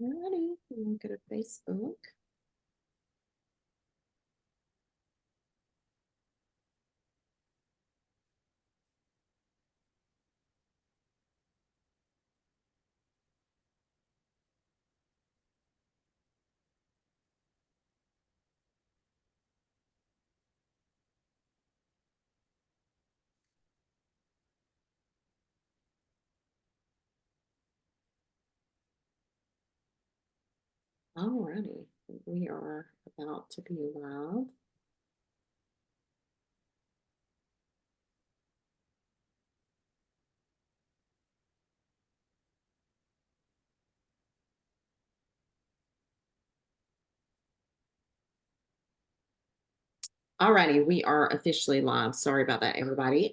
Alrighty, I'm gonna go to Facebook. Alrighty, we are about to be live. Alrighty, we are officially live. Sorry about that, everybody.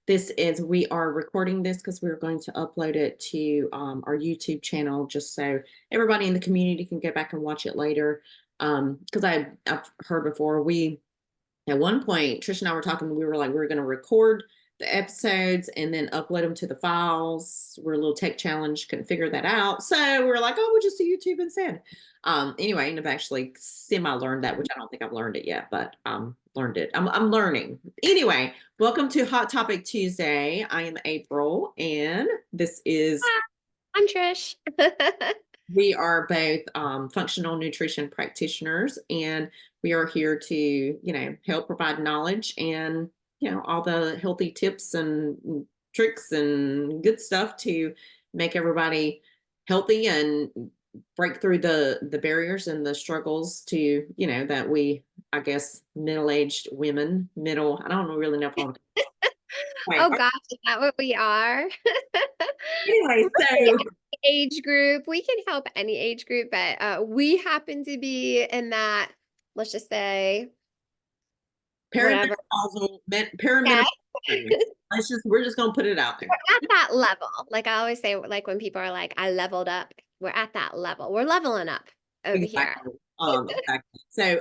We are recording this because we're going to upload it to our YouTube channel just so everybody in the community can go back and watch it later. Because I've heard before, at one point, Trish and I were talking, we were like, we were going to record the episodes and then upload them to the files. We're a little tech challenge, couldn't figure that out. So we were like, oh, we'll just do YouTube instead. Anyway, and I've actually semi-learned that, which I don't think I've learned it yet, but learned it. I'm learning. Anyway, welcome to Hot Topic Tuesday. I am April, and this is... Hi, I'm Trish. We are both functional nutrition practitioners, and we are here to, help provide knowledge and, all the healthy tips and tricks and good stuff to make everybody healthy and break through the barriers and the struggles to, that we, I guess, middle-aged women, I don't really know if I'm... Oh gosh, is that what we are? Anyway, We're so the age group. We can help any age group, but we happen to be in that, let's just say, whatever. perimenopausal. Yeah, We're just gonna put it out there. we're at that level. Like I always say, like when people are like, I leveled up, we're at that level. We're leveling up over here. Exactly. Exactly. So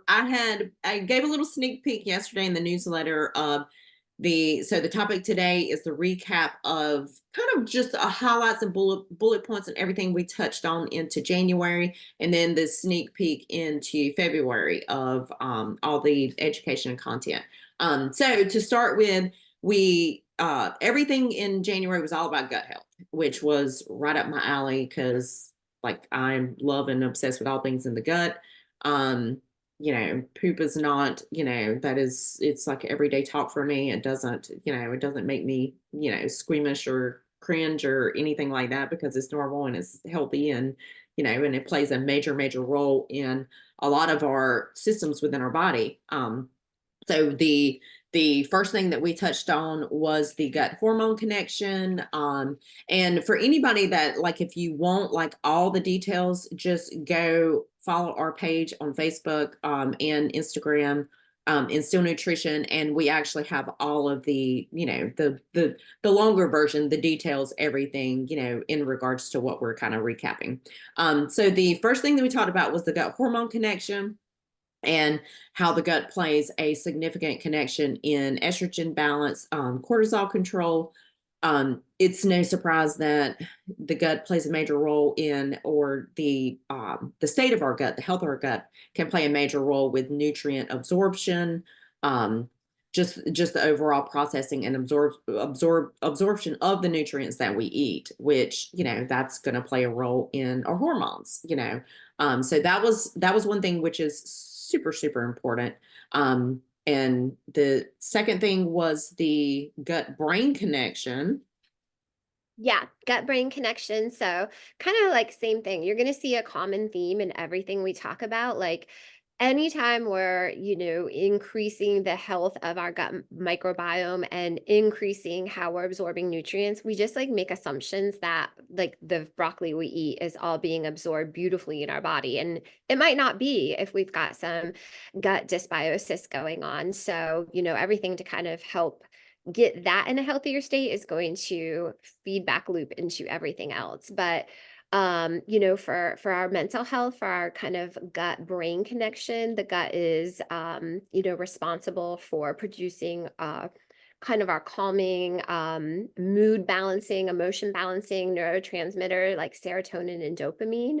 I gave a little sneak peek yesterday in the newsletter of the topic today is the recap of kind of just highlights and bullet points and everything we touched on into January, and then the sneak peek into February of all the education and content. So to start with, we everything in January was all about gut health, which was right up my alley because like I'm love and obsessed with all things in the gut. Poop is not, it's like everyday talk for me. It doesn't make me, squeamish or cringe or anything like that because it's normal and it's healthy and, and it plays a major, major role in a lot of our systems within our body. So the first thing that we touched on was the gut hormone connection. And for anybody that, like, if you want like all the details, just go follow our page on Facebook and Instagram, Instill Nutrition, and we actually have all of the, the longer version, the details, everything, in regards to what we're kind of recapping. So the first thing that we talked about was the gut hormone connection, and how the gut plays a significant connection in estrogen balance, cortisol control. It's no surprise that the gut plays a major role in, or the state of our gut, the health of our gut, can play a major role with nutrient absorption, just the overall processing and absorption of the nutrients that we eat, which that's going to play a role in our hormones. So that was one thing which is super, super important. And the second thing was the gut brain connection. Yeah, gut brain connection. So, kind of like same thing. You're going to see a common theme in everything we talk about. Like anytime we're, increasing the health of our gut microbiome and increasing how we're absorbing nutrients, we just like make assumptions that like the broccoli we eat is all being absorbed beautifully in our body. And it might not be if we've got some gut dysbiosis going on. So, everything to kind of help get that in a healthier state is going to feedback loop into everything else. But for our mental health, for our kind of gut brain connection, the gut is responsible for producing kind of our calming, mood balancing, emotion balancing neurotransmitter like serotonin and dopamine.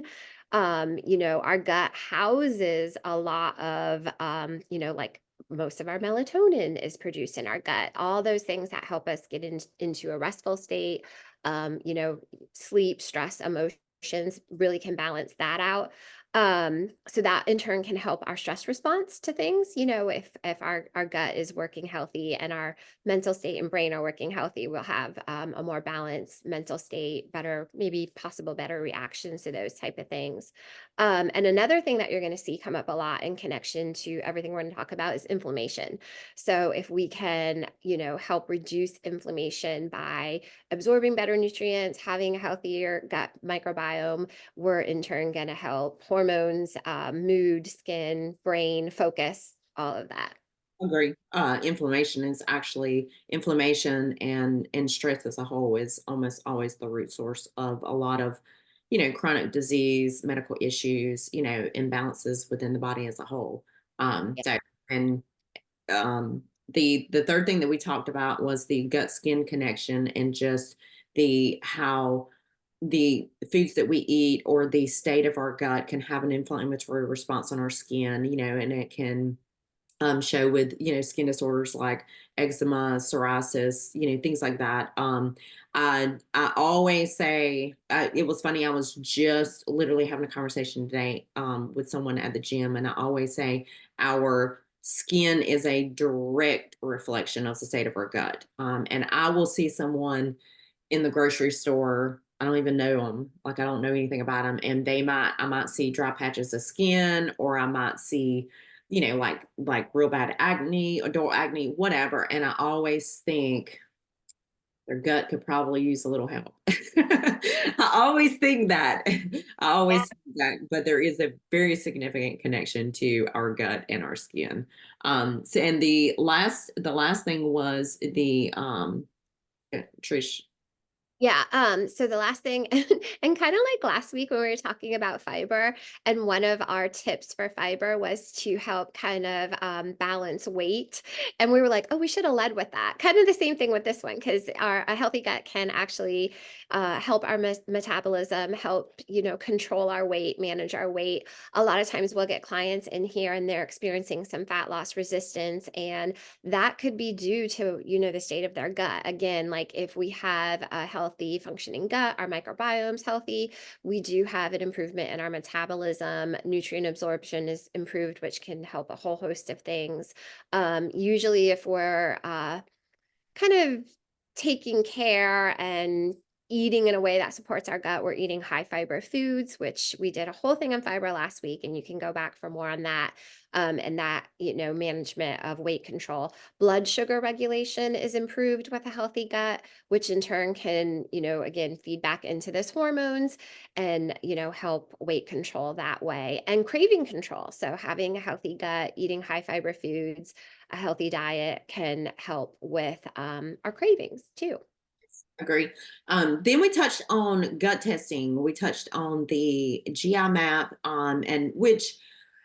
Our gut houses a lot of, like most of our melatonin is produced in our gut. All those things that help us get into a restful state, um, you know, sleep, stress, emotions really can balance that out. So that in turn can help our stress response to things. If our gut is working healthy and our mental state and brain are working healthy, we'll have a more balanced mental state, better, maybe possible better reactions to those type of things. And another thing that you're going to see come up a lot in connection to everything we're going to talk about is inflammation. So if we can, help reduce inflammation by absorbing better nutrients, having a healthier gut microbiome, we're in turn going to help hormones, mood, skin, brain, focus, all of that. Agree. Inflammation and stress as a whole is almost always the root source of a lot of, chronic disease, medical issues, imbalances within the body as a whole. Yeah. So and the third thing that we talked about was the gut skin connection, and just the how the foods that we eat or the state of our gut can have an inflammatory response on our skin, and it can show with skin disorders like eczema, psoriasis, things like that. I always say it was funny. I was just literally having a conversation today with someone at the gym, and I always say our skin is a direct reflection of the state of our gut. And I will see someone in the grocery store. I don't even know them. Like, I don't know anything about them. And I might see dry patches of skin, or I might see, like real bad acne, adult acne, whatever. And I always think their gut could probably use a little help. I always think that. I always think that, but there is a very significant connection to our gut and our skin. So, and the last thing was Trish. Yeah, so the last thing and kind of like last week when we were talking about fiber, and one of our tips for fiber was to help kind of balance weight. And we were like, oh, we should have led with that. Kind of the same thing with this one, because a healthy gut can actually help our metabolism, help, control our weight, manage our weight. A lot of times we'll get clients in here and they're experiencing some fat loss resistance, and that could be due to, the state of their gut. Again, like if we have a healthy functioning gut, our microbiome's healthy, we do have an improvement in our metabolism. Nutrient absorption is improved, which can help a whole host of things. Usually if we're kind of taking care and eating in a way that supports our gut, we're eating high fiber foods, which we did a whole thing on fiber last week, and you can go back for more on that. And that, management of weight control. Blood sugar regulation is improved with a healthy gut, which in turn can, again, feed back into those hormones and, help weight control that way. And craving control. So having a healthy gut, eating high fiber foods, a healthy diet can help with our cravings too. Agree. Then we touched on gut testing. We touched on the GI map, and which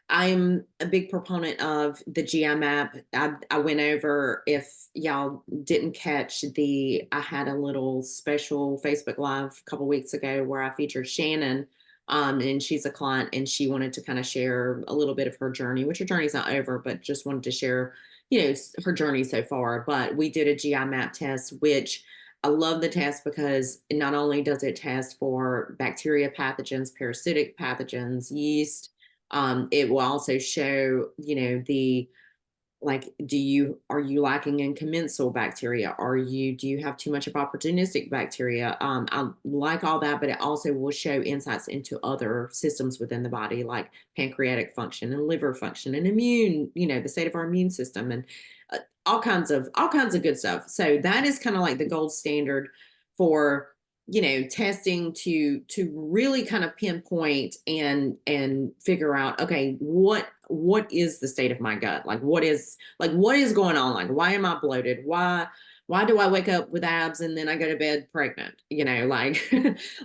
I'm a big proponent of the GI map. I went over, if y'all didn't catch I had a little special Facebook Live a couple weeks ago where I featured Shannon. And she's a client, and she wanted to kind of share a little bit of her journey, which her journey's not over, but just wanted to share, her journey so far. But we did a GI map test, which I love the test because not only does it test for bacteria pathogens, parasitic pathogens, yeast, it will also show, the like, are you lacking in commensal bacteria? Do you have too much of opportunistic bacteria? I like all that, but it also will show insights into other systems within the body, like pancreatic function and liver function and immune, the state of our immune system, and all kinds of good stuff. So that is kind of like the gold standard for, testing to really kind of pinpoint and figure out, okay, what is the state of my gut? What is going on? Like, why am I bloated? Why do I wake up with abs and then I go to bed pregnant? Like,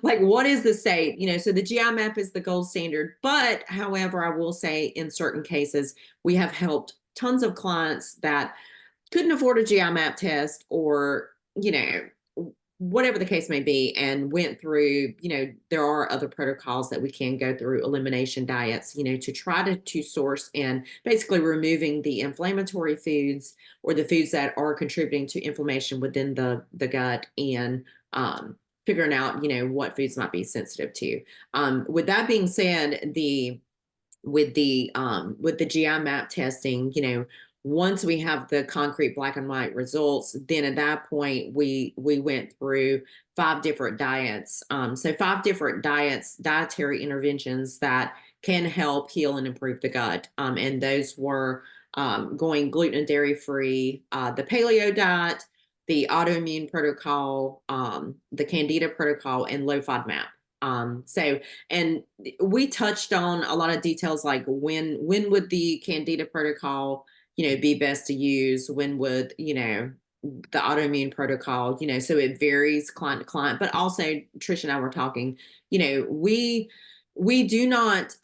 like, what is the state? So the GI map is the gold standard. But however, I will say in certain cases, we have helped tons of clients that couldn't afford a GI map test, or, whatever the case may be, and went through, there are other protocols that we can go through, elimination diets, to try to source and basically removing the inflammatory foods, or the foods that are contributing to inflammation within the gut, and figuring out, what foods might be sensitive to. With that being said, with the GI map testing, once we have the concrete black and white results, then at that point we went through 5 different diets. So 5 different dietary interventions that can help heal and improve the gut. And those were going gluten and dairy free, the paleo diet, the autoimmune protocol, the Candida protocol, and low Fodmap. So, and we touched on a lot of details, like when would the Candida protocol, be best to use? When would, the autoimmune protocol, so it varies client to client. But also, Trish and I were talking, we do not,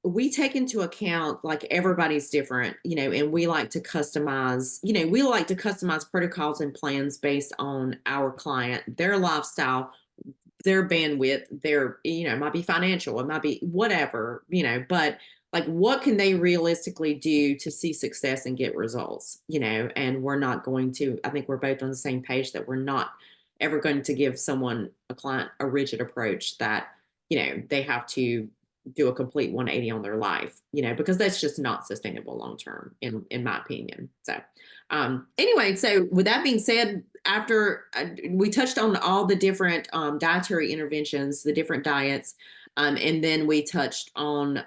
we take into account, like, everybody's different, and we like to customize protocols and plans based on our client, their lifestyle, their bandwidth, their, it might be financial, it might be whatever, but like, what can they realistically do to see success and get results, and we're not going to, I think we're both on the same page that we're not ever going to give a client, a rigid approach that, they have to do a complete 180 on their life, because that's just not sustainable long term, in my opinion. So, anyway, so with that being said, after we touched on all the different dietary interventions, the different diets, and then we touched on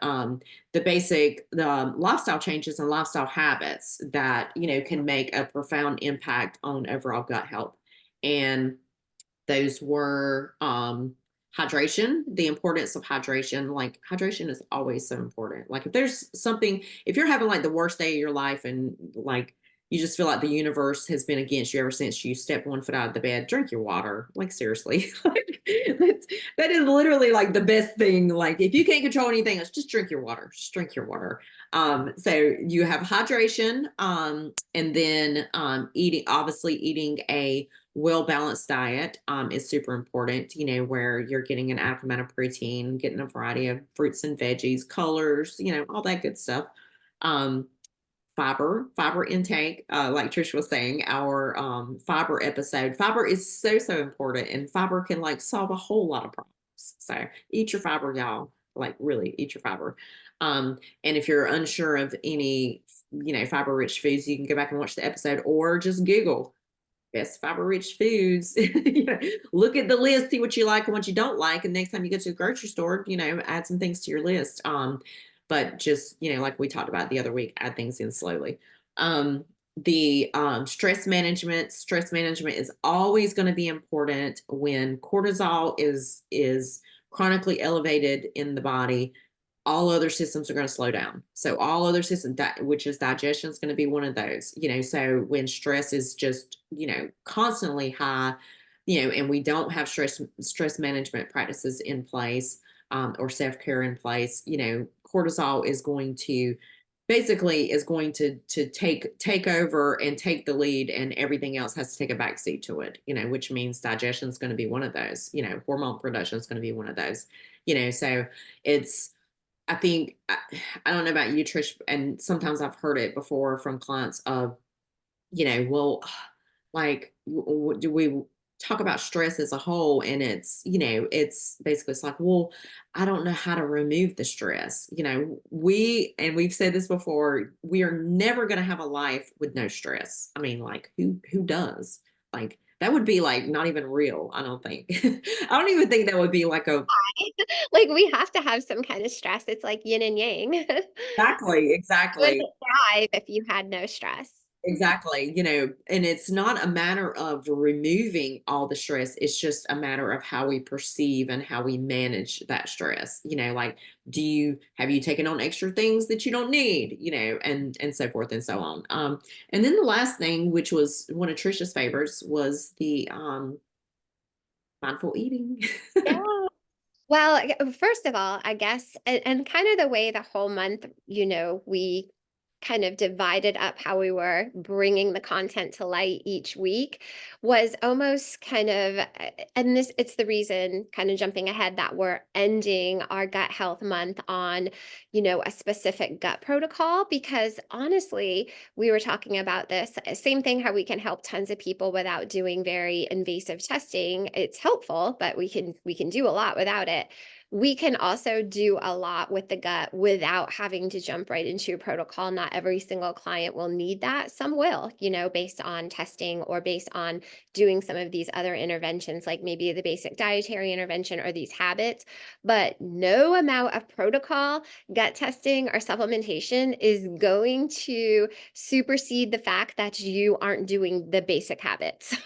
the lifestyle changes and lifestyle habits that, can make a profound impact on overall gut health. And those were hydration, the importance of hydration. Like, hydration is always so important. Like, if you're having like the worst day of your life, and like you just feel like the universe has been against you ever since you stepped one foot out of the bed, drink your water. Like, seriously. Like, that is literally like the best thing. Like, if you can't control anything else, just drink your water. Just drink your water. So you have hydration, and then eating a well-balanced diet is super important, where you're getting an adequate amount of protein, getting a variety of fruits and veggies, colors, all that good stuff. Um, fiber intake, like Trish was saying, our fiber episode. Fiber is so important, and fiber can like solve a whole lot of problems. So eat your fiber, y'all. Like, really eat your fiber. And if you're unsure of any, fiber rich foods, you can go back and watch the episode, or just Google best fiber rich foods. Look at the list, see what you like and what you don't like, and next time you go to the grocery store, add some things to your list. But just, like we talked about the other week, add things in slowly. The stress management is always going to be important. When cortisol is chronically elevated in the body, all other systems are going to slow down. So all other systems, which is digestion, is going to be one of those. So when stress is just, constantly high, and we don't have stress management practices in place, or self-care in place, cortisol is going to take over and take the lead, and everything else has to take a backseat to it, which means digestion is going to be one of those, hormone production is going to be one of those, so it's, I think, I don't know about you, Trish, and sometimes I've heard it before from clients of, well, like, do we talk about stress as a whole? And it's basically, it's like, well, I don't know how to remove the stress. We've said this before, we are never going to have a life with no stress. I mean, like, who does? Like, that would be like not even real, I don't think. I don't even think that would be like a. Like, we have to have some kind of stress. It's like yin and yang. Exactly, You wouldn't exactly. thrive if you had no stress. Exactly, and it's not a matter of removing all the stress. It's just a matter of how we perceive and how we manage that stress. Like, have you taken on extra things that you don't need, and so forth and so on. And then the last thing, which was one of Trisha's favorites, was the mindful eating. Yeah. Well, first of all, I guess, and kind of the way the whole month, we kind of divided up how we were bringing the content to light each week was almost kind of, and this, it's the reason, kind of jumping ahead, that we're ending our gut health month on, a specific gut protocol, because honestly, we were talking about this same thing, how we can help tons of people without doing very invasive testing. It's helpful, but we can do a lot without it. We can also do a lot with the gut without having to jump right into a protocol. Not every single client will need that. Some will, based on testing or based on doing some of these other interventions, like maybe the basic dietary intervention or these habits. But no amount of protocol, gut testing, or supplementation is going to supersede the fact that you aren't doing the basic habits.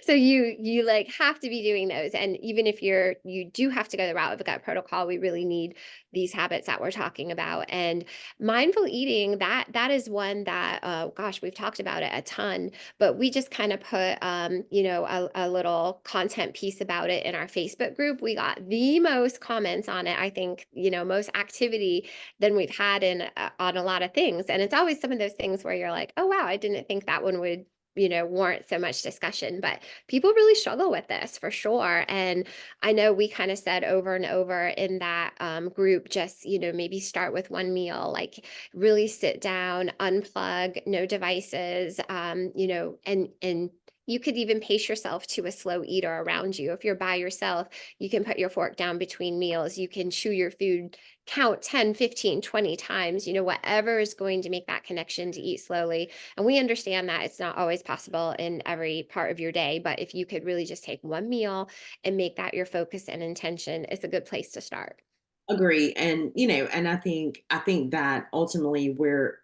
So you like have to be doing those. And even if you do have to go the route of a gut protocol, we really need these habits that we're talking about. And mindful eating, that is one that, gosh, we've talked about it a ton, but we just kind of put a little content piece about it in our Facebook group. We got the most comments on it, I think, most activity than we've had in on a lot of things. And it's always some of those things where you're like, oh wow, I didn't think that one would warrant so much discussion. But people really struggle with this for sure. And I know we kind of said over and over in that group, just maybe start with one meal, like really sit down, unplug, no devices, and you could even pace yourself to a slow eater around you. If you're by yourself, you can put your fork down between meals. You can chew your food, count 10, 15, 20 times, whatever is going to make that connection to eat slowly. And we understand that it's not always possible in every part of your day, but if you could really just take one meal and make that your focus and intention, it's a good place to start. Agree. And and I think that ultimately we're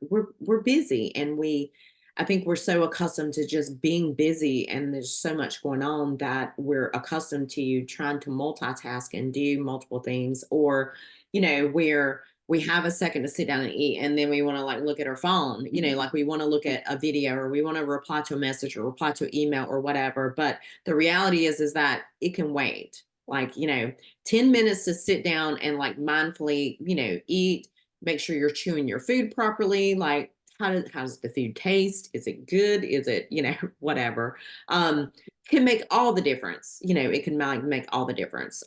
busy, and I think we're so accustomed to just being busy, and there's so much going on that we're accustomed to trying to multitask and do multiple things, or where we have a second to sit down and eat, and then we want to like look at our phone, like we want to look at a video, or we want to reply to a message or reply to an email or whatever. But the reality is that it can wait. Like, 10 minutes to sit down and like mindfully, eat, make sure you're chewing your food properly. Like, how does the food taste? Is it good? Is it, whatever. Can make all the difference. It can make all the difference.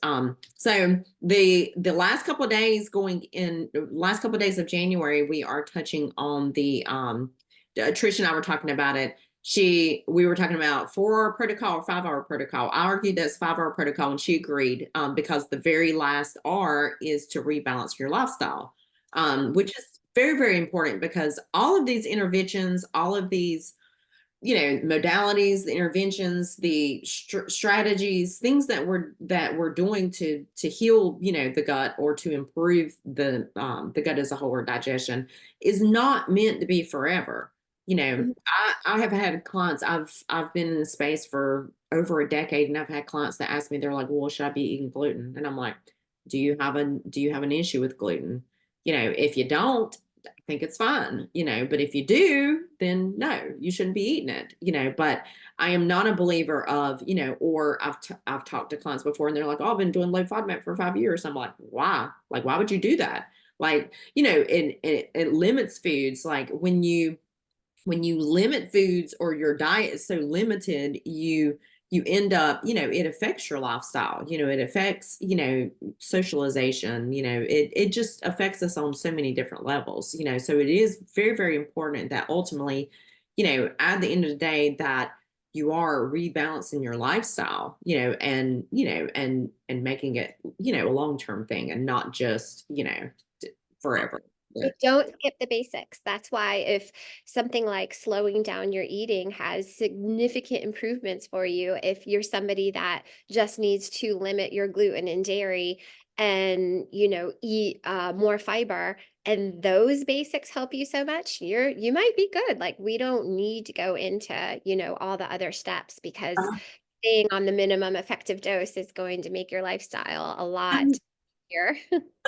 So the last couple of days last couple of days of January, we are touching on Trish and I were talking about it. We were talking about 4-hour protocol or 5-hour protocol. I argued that's 5-hour protocol, and she agreed, because the very last R is to rebalance your lifestyle, which is very, very important, because all of these interventions, all of these modalities, the interventions, the strategies, things that we're doing to heal the gut, or to improve the gut as a whole, or digestion, is not meant to be forever. Mhm. I have had clients, I've been in the space for over a decade, and I've had clients that ask me, they're like, well, should I be eating gluten? And I'm like, do you have an issue with gluten? If you don't, I think it's fine, but if you do, then no, you shouldn't be eating it, but I am not a believer of, or I've talked to clients before, and they're like, oh, I've been doing low FODMAP for 5 years. I'm like, why? Like, why would you do that? Like, it limits foods. Like, when you limit foods, or your diet is so limited, you end up, it affects your lifestyle, it affects, socialization, it just affects us on so many different levels, so it is very, very important that ultimately, at the end of the day, that you are rebalancing your lifestyle, and making it, a long-term thing, and not just, forever. But don't skip the basics. That's why if something like slowing down your eating has significant improvements for you, if you're somebody that just needs to limit your gluten and dairy and, eat more fiber, and those basics help you so much, you might be good. Like we don't need to go into, all the other steps, because staying on the minimum effective dose is going to make your lifestyle a lot easier.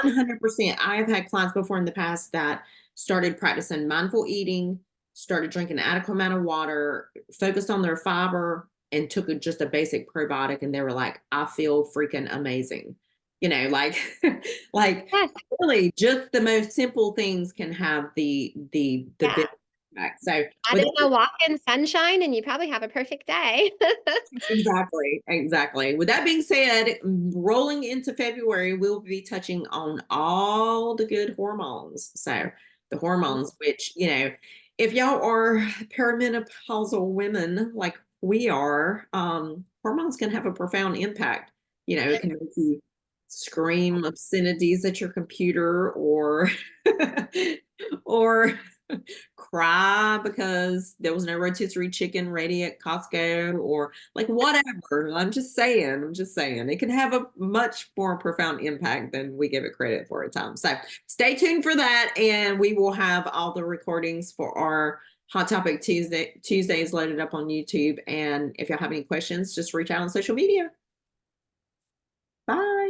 100%. I've had clients before in the past that started practicing mindful eating, started drinking an adequate amount of water, focused on their fiber, and took just a basic probiotic, and they were like, I feel freaking amazing. like like Yes, really just the most simple things can have the yeah. big impact. So Add with in a walk in sunshine and you probably have a perfect day. exactly, exactly. With that being said, rolling into February, we'll be touching on all the good hormones. So the hormones, which, if y'all are perimenopausal women like we are, hormones can have a profound impact. It can make you scream obscenities at your computer or or cry because there was no rotisserie chicken ready at Costco or like whatever. I'm just saying it can have a much more profound impact than we give it credit for at times. So stay tuned for that. And we will have all the recordings for our Hot Topic Tuesdays loaded up on YouTube. And if y'all have any questions, just reach out on social media. Bye.